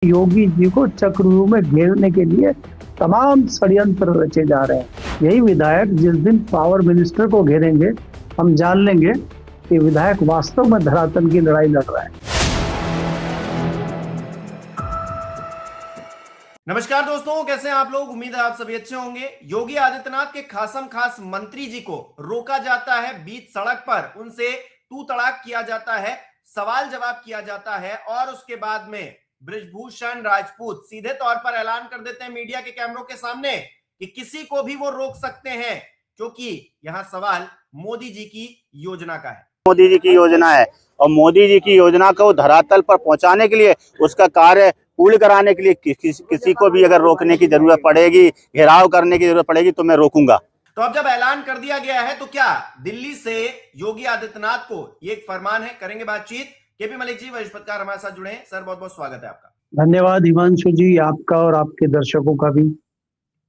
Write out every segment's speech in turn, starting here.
योगी जी को चक्रव्यूह में घेरने के लिए तमाम षड्यंत्र रचे जा रहे हैं। यही विधायक जिस दिन पावर मिनिस्टर को घेरेंगे, हम जान लेंगे कि विधायक वास्तव में धरातल की लड़ाई लड़ रहा है। नमस्कार दोस्तों, कैसे हैं आप लोग? उम्मीद है आप सभी अच्छे होंगे। योगी आदित्यनाथ के खासम खास मंत्री जी को रोका जाता है बीच सड़क पर, उनसे तू तड़ाक किया जाता है, सवाल जवाब किया जाता है और उसके बाद में बृजभूषण राजपूत सीधे तौर पर ऐलान कर देते हैं मीडिया के कैमरों के सामने कि किसी को भी वो रोक सकते हैं, क्योंकि यहां सवाल मोदी जी की योजना का है। मोदी जी की योजना है और मोदी जी की योजना को धरातल पर पहुंचाने के लिए, उसका कार्य पूर्ण कराने के लिए किसी को भी अगर रोकने की जरूरत पड़ेगी, घेराव करने की जरूरत पड़ेगी तो मैं रोकूंगा। तो अब जब ऐलान कर दिया गया है तो क्या दिल्ली से योगी आदित्यनाथ को ये एक फरमान है? करेंगे बातचीत। केपी मलिक जी वरिष्ठ पत्रकार हमारे साथ जुड़े हैं। सर, बहुत बहुत स्वागत है आपका। धन्यवाद हिमांशु जी, आपका और आपके दर्शकों का भी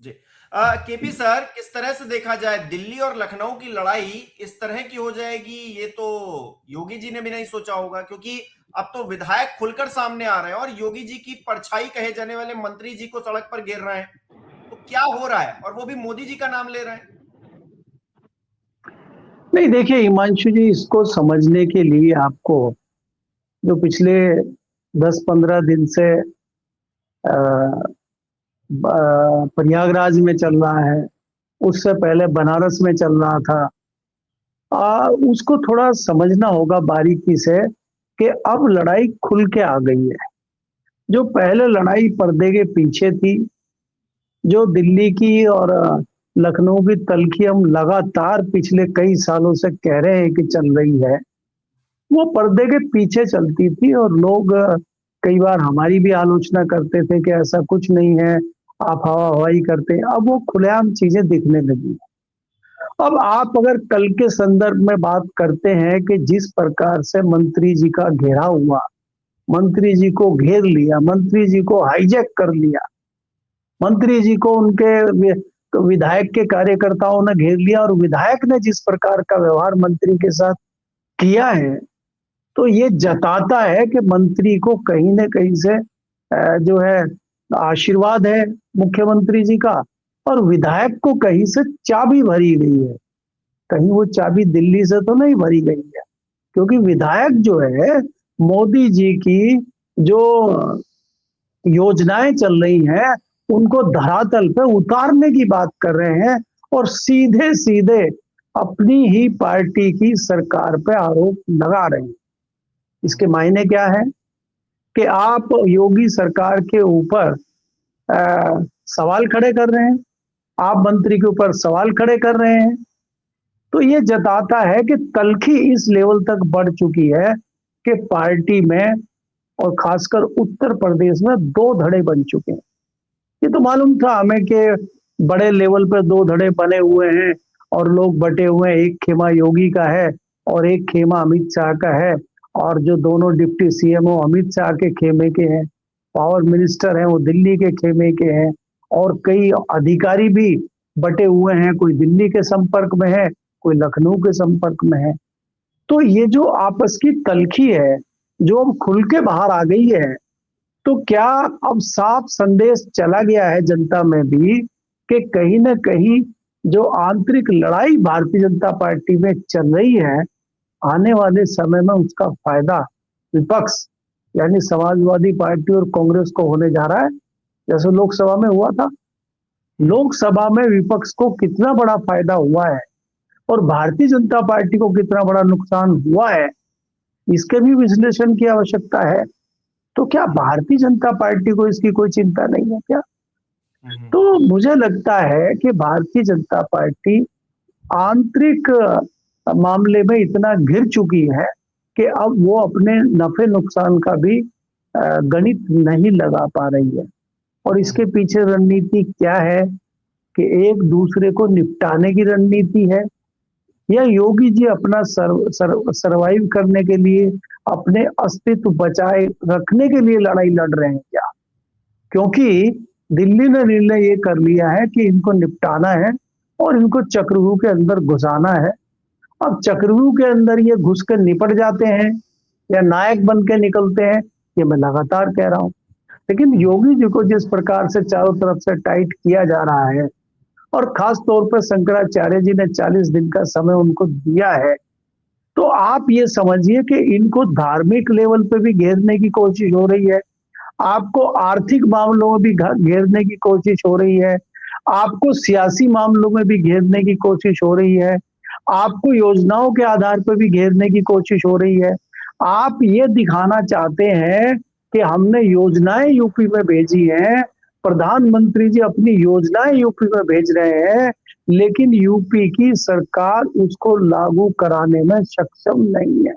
जी। केपी सर, किस तरह से देखा जाए दिल्ली और लखनऊ की लड़ाई इस तरह की हो जाएगी, ये तो योगी जी ने भी नहीं सोचा होगा, क्योंकि अब तो विधायक खुलकर सामने आ रहे हैं और योगी जी की परछाई कहे जाने वाले मंत्री जी को सड़क पर घेर रहे हैं। तो क्या हो रहा है, और वो भी मोदी जी का नाम ले रहे हैं? नहीं, देखिए हिमांशु जी, इसको समझने के लिए आपको जो पिछले 10-15 दिन से प्रयागराज में चल रहा है, उससे पहले बनारस में चल रहा था, उसको थोड़ा समझना होगा बारीकी से कि अब लड़ाई खुल के आ गई है। जो पहले लड़ाई पर्दे के पीछे थी, जो दिल्ली की और लखनऊ की तल्खी हम लगातार पिछले कई सालों से कह रहे हैं कि चल रही है, वो पर्दे के पीछे चलती थी और लोग कई बार हमारी भी आलोचना करते थे कि ऐसा कुछ नहीं है, आप हवा हवाई करते हैं। अब वो खुलेआम चीजें दिखने लगी। अब आप अगर कल के संदर्भ में बात करते हैं कि जिस प्रकार से मंत्री जी का घेराव हुआ, मंत्री जी को घेर लिया, मंत्री जी को हाईजैक कर लिया, मंत्री जी को उनके विधायक के कार्यकर्ताओं ने घेर लिया और विधायक ने जिस प्रकार का व्यवहार मंत्री के साथ किया है, तो ये जताता है कि मंत्री को कहीं न कहीं से जो है आशीर्वाद है मुख्यमंत्री जी का, और विधायक को कहीं से चाबी भरी गई है। कहीं वो चाबी दिल्ली से तो नहीं भरी गई है, क्योंकि विधायक जो है मोदी जी की जो योजनाएं चल रही हैं उनको धरातल पे उतारने की बात कर रहे हैं और सीधे सीधे अपनी ही पार्टी की सरकार पे आरोप लगा रहे हैं। इसके मायने क्या है कि आप योगी सरकार के ऊपर सवाल खड़े कर रहे हैं, आप मंत्री के ऊपर सवाल खड़े कर रहे हैं। तो ये जताता है कि तल्खी इस लेवल तक बढ़ चुकी है कि पार्टी में और खासकर उत्तर प्रदेश में दो धड़े बन चुके हैं। ये तो मालूम था हमें कि बड़े लेवल पर दो धड़े बने हुए हैं और लोग बटे हुए हैं। एक खेमा योगी का है और एक खेमा अमित शाह का है, और जो दोनों डिप्टी सीएम अमित शाह के खेमे के हैं, पावर मिनिस्टर हैं वो दिल्ली के खेमे के हैं, और कई अधिकारी भी बटे हुए हैं, कोई दिल्ली के संपर्क में है, कोई लखनऊ के संपर्क में है। तो ये जो आपस की तल्खी है जो अब खुल के बाहर आ गई है, तो क्या अब साफ संदेश चला गया है जनता में भी कि कहीं ना कहीं जो आंतरिक लड़ाई भारतीय जनता पार्टी में चल रही है, आने वाले समय में उसका फायदा विपक्ष यानी समाजवादी पार्टी और कांग्रेस को होने जा रहा है। जैसे लोकसभा में हुआ था, लोकसभा में विपक्ष को कितना बड़ा फायदा हुआ है और भारतीय जनता पार्टी को कितना बड़ा नुकसान हुआ है, इसके भी विश्लेषण की आवश्यकता है। तो क्या भारतीय जनता पार्टी को इसकी कोई चिंता नहीं है क्या? तो मुझे लगता है कि भारतीय जनता पार्टी आंतरिक मामले में इतना घिर चुकी है कि अब वो अपने नफे नुकसान का भी गणित नहीं लगा पा रही है। और इसके पीछे रणनीति क्या है कि एक दूसरे को निपटाने की रणनीति है, या योगी जी अपना सरवाइव करने के लिए, अपने अस्तित्व बचाए रखने के लिए लड़ाई लड़ रहे हैं क्या? क्योंकि दिल्ली ने निर्णय ये कर लिया है कि इनको निपटाना है और इनको चक्रव्यूह के अंदर घुसाना है। अब चक्रव्यूह के अंदर ये घुस कर निपट जाते हैं या नायक बन के निकलते हैं, ये मैं लगातार कह रहा हूं। लेकिन योगी जी को जिस प्रकार से चारों तरफ से टाइट किया जा रहा है, और खास तौर पर शंकराचार्य जी ने 40 दिन का समय उनको दिया है, तो आप ये समझिए कि इनको धार्मिक लेवल पे भी घेरने की कोशिश हो रही है, आपको आर्थिक मामलों में भी घेरने की कोशिश हो रही है, आपको सियासी मामलों में भी घेरने की कोशिश हो रही है, आपको योजनाओं के आधार पर भी घेरने की कोशिश हो रही है। आप ये दिखाना चाहते हैं कि हमने योजनाएं यूपी में भेजी हैं, प्रधानमंत्री जी अपनी योजनाएं यूपी में भेज रहे हैं, लेकिन यूपी की सरकार उसको लागू कराने में सक्षम नहीं है।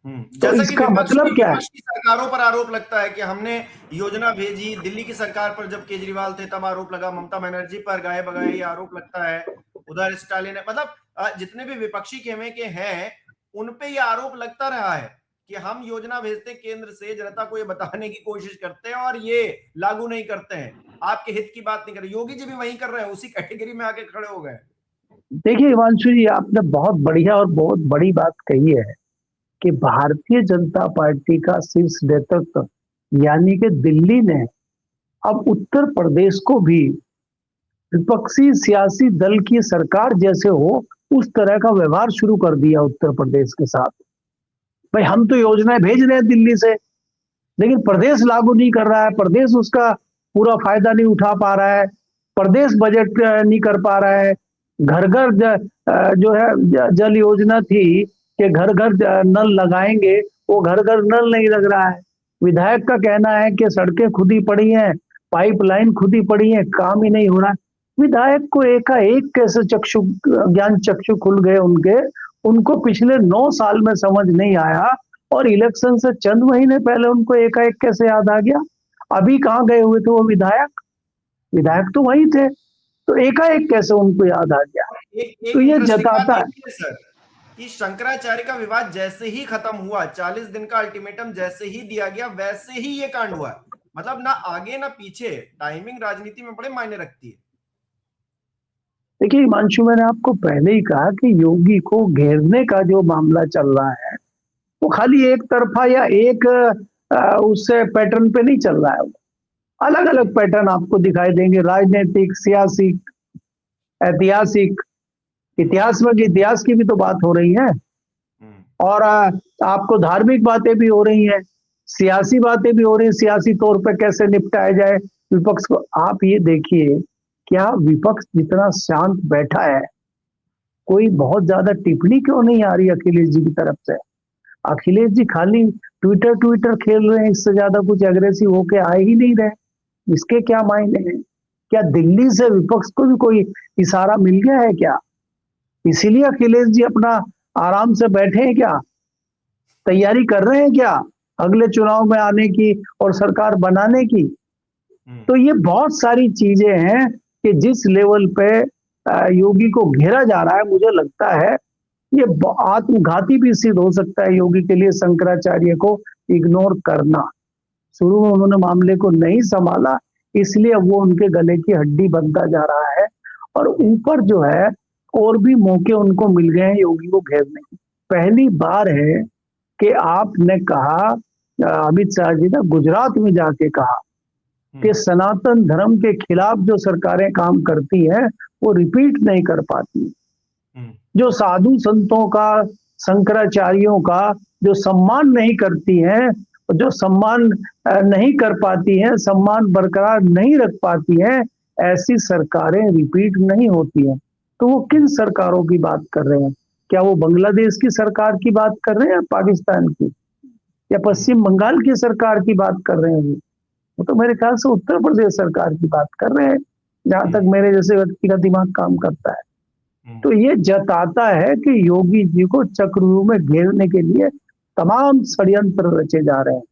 तो जैसा कि इसका मतलब क्या है? विपक्ष की सरकारों पर आरोप लगता है कि हमने योजना भेजी, दिल्ली की सरकार पर जब केजरीवाल थे तब आरोप लगा, ममता बनर्जी पर गाये बगाए ये आरोप लगता है, उधर स्टालिन है, मतलब जितने भी विपक्षी खेमे के हैं उन पे ये आरोप लगता रहा है कि हम योजना भेजते केंद्र से, जनता को ये बताने की कोशिश करते हैं और ये लागू नहीं करते हैं, आपके हित की बात नहीं कर रहे। योगी जी भी वही कर रहे हैं, उसी कैटेगरी में आके खड़े हो गए। देखिए हिमांशु जी, आपने बहुत बढ़िया और बहुत बड़ी बात कही है कि भारतीय जनता पार्टी का शीर्ष नेतृत्व यानी कि दिल्ली ने अब उत्तर प्रदेश को भी विपक्षी सियासी दल की सरकार जैसे हो उस तरह का व्यवहार शुरू कर दिया उत्तर प्रदेश के साथ। भाई हम तो योजनाएं भेज रहे हैं दिल्ली से, लेकिन प्रदेश लागू नहीं कर रहा है, प्रदेश उसका पूरा फायदा नहीं उठा पा रहा है, प्रदेश बजट नहीं कर पा रहा है। घर घर जो है जल योजना थी कि घर घर नल लगाएंगे, वो घर घर नल नहीं लग रहा है। विधायक का कहना है कि सड़कें खुद ही पड़ी हैं, पाइपलाइन खुद ही पड़ी है, काम ही नहीं हो रहा। विधायक को एकाएक कैसे ज्ञान चक्षु खुल गए उनको पिछले 9 साल में समझ नहीं आया, और इलेक्शन से चंद महीने पहले उनको एकाएक कैसे याद आ गया? अभी कहाँ गए हुए थे वो विधायक तो वही थे, तो एकाएक कैसे उनको याद आ गया? तो ये जताता है सर कि शंकराचार्य का विवाद जैसे ही खत्म हुआ, 40 दिन का अल्टीमेटम जैसे ही दिया गया, वैसे ही ये कांड हुआ। मतलब ना आगे ना पीछे, टाइमिंग राजनीति में बड़े मायने रखती है। देखिए हिमांशु, मैंने आपको पहले ही कहा कि योगी को घेरने का जो मामला चल रहा है वो खाली एक तरफा या एक उससे पैटर्न पे नहीं चल रहा है, अलग अलग पैटर्न आपको दिखाई देंगे, राजनीतिक, सियासी, ऐतिहासिक। इतिहास की भी तो बात हो रही है, और आपको धार्मिक बातें भी हो रही हैं, सियासी बातें भी हो रही हैं, सियासी तौर पे कैसे निपटाया जाए विपक्ष को। आप ये देखिए, क्या विपक्ष जितना शांत बैठा है, कोई बहुत ज्यादा टिप्पणी क्यों नहीं आ रही अखिलेश जी की तरफ से? अखिलेश जी खाली ट्विटर खेल रहे हैं, इससे ज्यादा कुछ एग्रेसिव होके आए ही नहीं रहे। इसके क्या मायने हैं? क्या दिल्ली से विपक्ष को भी कोई इशारा मिल गया है क्या? इसीलिए अखिलेश जी अपना आराम से बैठे हैं क्या? तैयारी कर रहे हैं क्या अगले चुनाव में आने की और सरकार बनाने की? तो ये बहुत सारी चीजें हैं कि जिस लेवल पे योगी को घेरा जा रहा है, मुझे लगता है ये आत्मघाती भी सिद्ध हो सकता है योगी के लिए शंकराचार्य को इग्नोर करना। शुरू में उन्होंने मामले को नहीं संभाला, इसलिए वो उनके गले की हड्डी बनता जा रहा है, और ऊपर जो है और भी मौके उनको मिल गए हैं योगी को घेरने की। पहली बार है कि आपने कहा, अमित शाह जी ने गुजरात में जाके कहा कि सनातन धर्म के खिलाफ जो सरकारें काम करती हैं वो रिपीट नहीं कर पाती। जो साधु संतों का, शंकराचार्यों का जो सम्मान नहीं करती हैं, जो सम्मान नहीं कर पाती हैं, सम्मान बरकरार नहीं रख पाती हैं, ऐसी सरकारें रिपीट नहीं होती हैं। तो वो किन सरकारों की बात कर रहे हैं? क्या वो बांग्लादेश की सरकार की बात कर रहे हैं, पाकिस्तान की, या पश्चिम बंगाल की सरकार की बात कर रहे हैं? वो तो मेरे ख्याल से उत्तर प्रदेश सरकार की बात कर रहे हैं, जहां तक मेरे जैसे व्यक्ति का दिमाग काम करता है। तो ये जताता है कि योगी जी को चक्रव्यूह में घेरने के लिए तमाम षड्यंत्र रचे जा रहे हैं।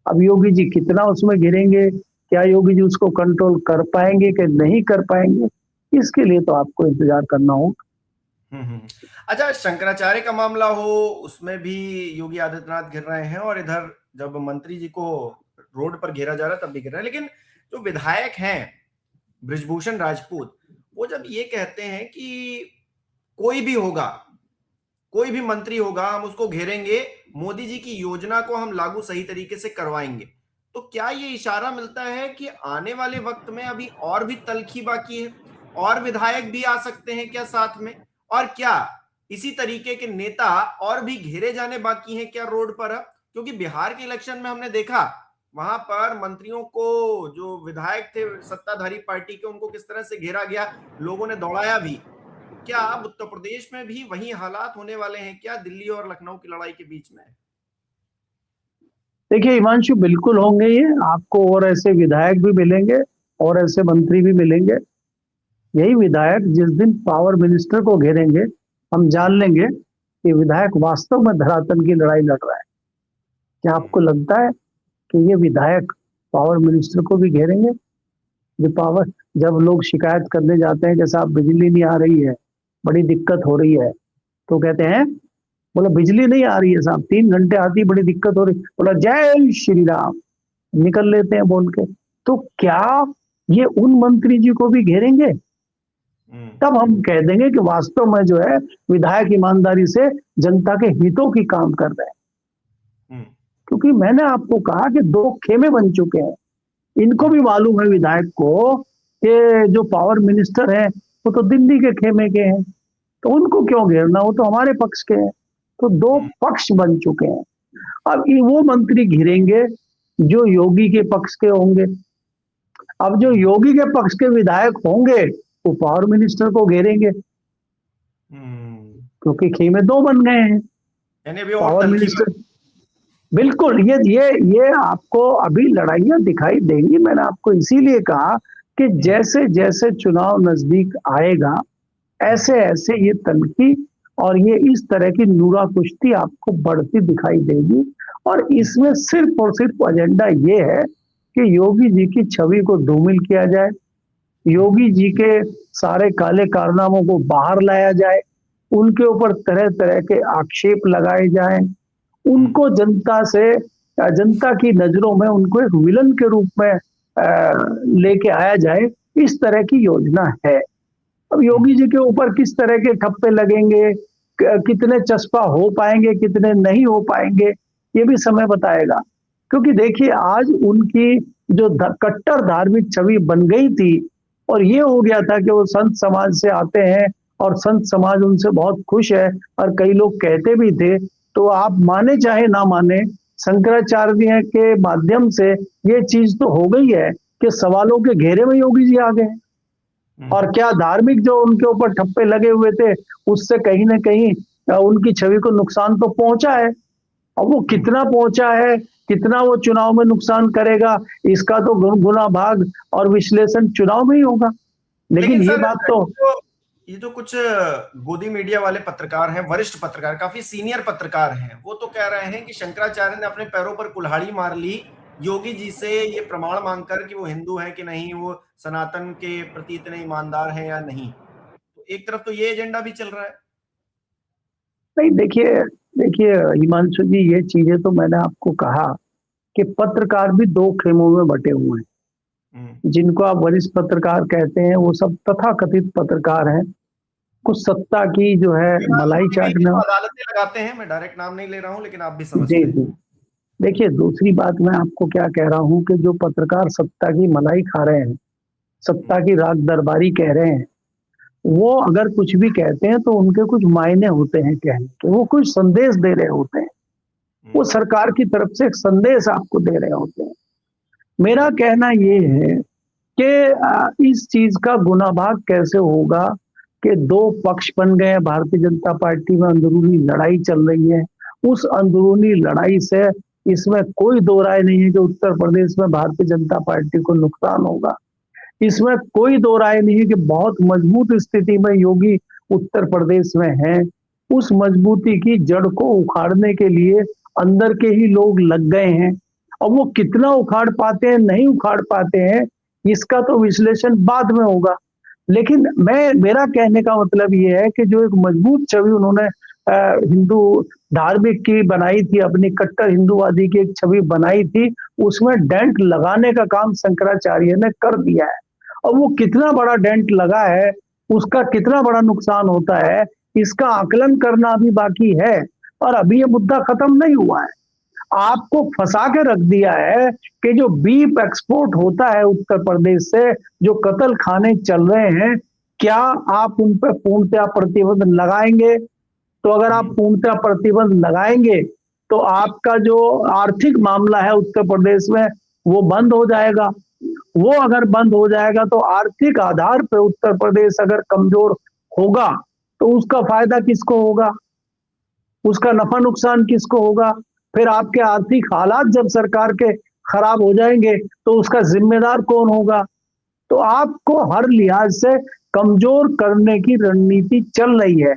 अब योगी जी कितना उसमें घिरेंगे, क्या योगी जी उसको कंट्रोल कर पाएंगे कि नहीं कर पाएंगे, इसके लिए तो आपको इंतजार करना होगा। अच्छा, शंकराचार्य का मामला हो उसमें भी योगी आदित्यनाथ घिर रहे हैं, और इधर जब मंत्री जी को रोड पर घेरा जा रहा है तब भी घेर रहे हैं। लेकिन जो विधायक हैं बृजभूषण राजपूत, वो जब ये कहते हैं कि कोई भी होगा, कोई भी मंत्री होगा, हम उसको घेरेंगे, मोदी जी की योजना को हम लागू सही तरीके से करवाएंगे, तो क्या ये इशारा मिलता है कि आने वाले वक्त में अभी और भी तल्खी बाकी है, और विधायक भी आ सकते हैं क्या साथ में? और क्या इसी तरीके के नेता और भी घेरे जाने बाकी हैं क्या रोड पर अब? क्योंकि बिहार के इलेक्शन में हमने देखा, वहां पर मंत्रियों को, जो विधायक थे सत्ताधारी पार्टी के, उनको किस तरह से घेरा गया, लोगों ने दौड़ाया भी। क्या अब उत्तर प्रदेश में भी वही हालात होने वाले हैं क्या, दिल्ली और लखनऊ की लड़ाई के बीच में? देखिए हिमांशु, बिल्कुल होंगे ये। आपको और ऐसे विधायक भी मिलेंगे और ऐसे मंत्री भी मिलेंगे। यही विधायक जिस दिन पावर मिनिस्टर को घेरेंगे, हम जान लेंगे कि विधायक वास्तव में धरातल की लड़ाई लड़ रहा है। क्या आपको लगता है कि ये विधायक पावर मिनिस्टर को भी घेरेंगे? जब लोग शिकायत करने जाते हैं कि साहब बिजली नहीं आ रही है, बड़ी दिक्कत हो रही है, तो कहते हैं, बोला बिजली नहीं आ रही है साहब, 3 घंटे आती, बड़ी दिक्कत हो रही, बोला जय श्री राम, निकल लेते हैं बोल के। तो क्या ये उन मंत्री जी को भी घेरेंगे? तब हम कह देंगे कि वास्तव में जो है विधायक ईमानदारी से जनता के हितों की काम कर रहे हैं। क्योंकि मैंने आपको कहा कि 2 खेमे बन चुके हैं। इनको भी मालूम है विधायक को कि जो पावर मिनिस्टर हैं वो तो दिल्ली के खेमे के हैं, तो उनको क्यों घेरना, वो तो हमारे पक्ष के हैं। तो 2 पक्ष बन चुके हैं। अब वो मंत्री घिरेंगे जो योगी के पक्ष के होंगे। अब जो योगी के पक्ष के विधायक होंगे वो पावर मिनिस्टर को घेरेंगे, क्योंकि खेमे 2 बन गए हैं। पावर मिनिस्टर, बिल्कुल, ये आपको अभी लड़ाइयां दिखाई देंगी। मैंने आपको इसीलिए कहा कि जैसे जैसे चुनाव नजदीक आएगा, ऐसे ऐसे ये तल्खी और ये इस तरह की नूरा कुश्ती आपको बढ़ती दिखाई देगी। और इसमें सिर्फ और सिर्फ एजेंडा ये है कि योगी जी की छवि को धूमिल किया जाए, योगी जी के सारे काले कारनामों को बाहर लाया जाए, उनके ऊपर तरह तरह के आक्षेप लगाए जाएं, उनको जनता की नजरों में उनको एक विलन के रूप में लेके आया जाए। इस तरह की योजना है। अब योगी जी के ऊपर किस तरह के ठप्पे लगेंगे, कितने चस्पा हो पाएंगे, कितने नहीं हो पाएंगे, ये भी समय बताएगा। क्योंकि देखिए आज उनकी जो कट्टर धार्मिक छवि बन गई थी, और ये हो गया था कि वो संत समाज से आते हैं और संत समाज उनसे बहुत खुश है, और कई लोग कहते भी थे, तो आप माने चाहे ना माने, शंकराचार्य के माध्यम से ये चीज तो हो गई है कि सवालों के घेरे में योगी जी आ गए। और क्या धार्मिक जो उनके ऊपर ठप्पे लगे हुए थे, उससे कहीं ना कहीं उनकी छवि को नुकसान तो पहुंचा है। अब वो कितना पहुंचा है, कितना वो चुनाव में नुकसान करेगा, इसका तो गुना भाग और विश्लेषण चुनाव में ही होगा। लेकिन ये बात तो ये जो कुछ गोदी मीडिया वाले पत्रकार हैं, वरिष्ठ पत्रकार, काफी सीनियर पत्रकार हैं, वो तो कह रहे हैं कि शंकराचार्य ने अपने पैरों पर कुल्हाड़ी मार ली योगी जी से ये प्रमाण मांगकर कि वो हिंदू है कि नहीं, वो सनातन के प्रति इतने ईमानदार हैं या नहीं। तो एक तरफ तो ये एजेंडा भी चल रहा है। नहीं, देखिए हिमांशु जी, ये चीजें तो मैंने आपको कहा कि पत्रकार भी 2 खेमों में बटे हुए हैं। जिनको आप वरिष्ठ पत्रकार कहते हैं वो सब तथाकथित पत्रकार हैं। कुछ सत्ता की जो है मलाई चाटने, अदालतें लगाते हैं, मैं डायरेक्ट नाम नहीं ले रहा हूं, लेकिन आप भी समझते हैं। जी। देखिए दूसरी बात मैं आपको क्या कह रहा हूं कि जो पत्रकार सत्ता की मलाई खा रहे हैं, सत्ता की राग दरबारी कह रहे हैं, वो अगर कुछ भी कहते हैं तो उनके कुछ मायने होते हैं कहने के, वो कुछ संदेश दे रहे होते हैं, वो सरकार की तरफ से एक संदेश आपको दे रहे होते हैं। मेरा कहना ये है कि इस चीज का गुनाभाग कैसे होगा कि 2 पक्ष बन गए हैं भारतीय जनता पार्टी में, अंदरूनी लड़ाई चल रही है। उस अंदरूनी लड़ाई से इसमें कोई 2 राय नहीं है कि उत्तर प्रदेश में भारतीय जनता पार्टी को नुकसान होगा। इसमें कोई 2 राय नहीं है कि बहुत मजबूत स्थिति में योगी उत्तर प्रदेश में हैं। उस मजबूती की जड़ को उखाड़ने के लिए अंदर के ही लोग लग गए हैं। अब वो कितना उखाड़ पाते हैं, नहीं उखाड़ पाते हैं, इसका तो विश्लेषण बाद में होगा। लेकिन मेरा कहने का मतलब ये है कि जो एक मजबूत छवि उन्होंने हिंदू धार्मिक की बनाई थी, अपनी कट्टर हिंदूवादी की एक छवि बनाई थी, उसमें डेंट लगाने का काम शंकराचार्य ने कर दिया है। और वो कितना बड़ा डेंट लगा है, उसका कितना बड़ा नुकसान होता है, इसका आकलन करना अभी बाकी है। और अभी ये मुद्दा खत्म नहीं हुआ है। आपको फंसा के रख दिया है कि जो बीफ एक्सपोर्ट होता है उत्तर प्रदेश से, जो कत्ल खाने चल रहे हैं, क्या आप उन पर पूर्णतः प्रतिबंध लगाएंगे? तो अगर आप पूर्णतः प्रतिबंध लगाएंगे तो आपका जो आर्थिक मामला है उत्तर प्रदेश में वो बंद हो जाएगा। वो अगर बंद हो जाएगा तो आर्थिक आधार पर उत्तर प्रदेश अगर कमजोर होगा तो उसका फायदा किसको होगा? उसका नफा नुकसान किसको होगा? फिर आपके आर्थिक हालात जब सरकार के खराब हो जाएंगे तो उसका जिम्मेदार कौन होगा? तो आपको हर लिहाज से कमजोर करने की रणनीति चल रही है।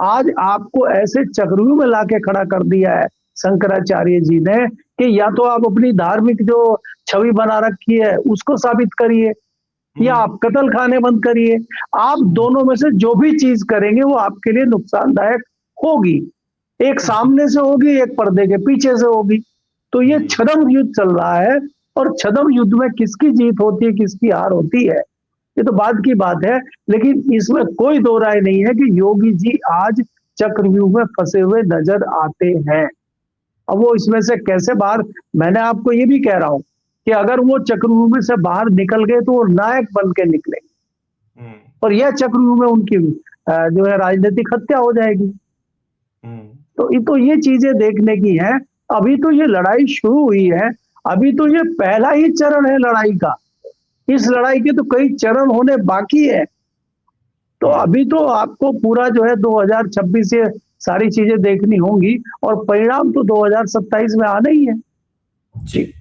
आज आपको ऐसे चक्रव्यूह में लाके खड़ा कर दिया है शंकराचार्य जी ने कि या तो आप अपनी धार्मिक जो छवि बना रखी है उसको साबित करिए या आप कत्ल खाने बंद करिए। आप दोनों में से जो भी चीज करेंगे वो आपके लिए नुकसानदायक होगी। एक सामने से होगी, एक पर्दे के पीछे से होगी। तो ये छद्म युद्ध चल रहा है और छद्म युद्ध में किसकी जीत होती है, किसकी हार होती है, ये तो बाद की बात है। लेकिन इसमें कोई दो राय नहीं है कि योगी जी आज चक्रव्यूह में फंसे हुए नजर आते हैं। अब वो इसमें से कैसे बाहर, मैंने आपको ये भी कह रहा हूं कि अगर वो चक्रव्यूह में से बाहर निकल गए तो वो नायक बन के निकलेंगे और यह चक्रव्यूह में उनकी जो है राजनीतिक हत्या हो जाएगी। तो ये चीजें देखने की हैं। अभी तो ये लड़ाई शुरू हुई है, अभी तो ये पहला ही चरण है लड़ाई का। इस लड़ाई के तो कई चरण होने बाकी है। तो अभी तो आपको पूरा जो है 2026 से सारी चीजें देखनी होंगी और परिणाम तो 2027 में आना ही है। जी,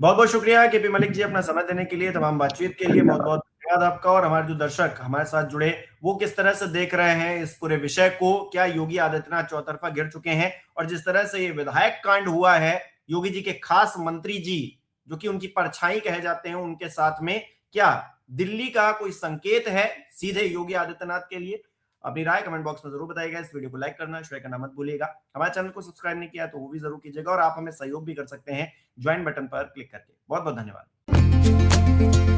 बहुत बहुत शुक्रिया केपी मलिक जी अपना समय देने के लिए, तमाम बातचीत के लिए बहुत बहुत धन्यवाद आपका। और हमारे जो दर्शक हमारे साथ जुड़े वो किस तरह से देख रहे हैं इस पूरे विषय को, क्या योगी आदित्यनाथ चौतरफा गिर चुके हैं, और जिस तरह से ये विधायक कांड हुआ है योगी जी के खास मंत्री जी जो कि उनकी परछाई कहे जाते हैं उनके साथ में, क्या दिल्ली का कोई संकेत है सीधे योगी आदित्यनाथ के लिए? अपनी राय कमेंट बॉक्स में जरूर बताइएगा। इस वीडियो को लाइक करना शेयर करना मत भूलिएगा। हमारे चैनल को सब्सक्राइब नहीं किया तो वो भी जरूर कीजिएगा और आप हमें सहयोग भी कर सकते हैं ज्वाइन बटन पर क्लिक करके। बहुत बहुत धन्यवाद।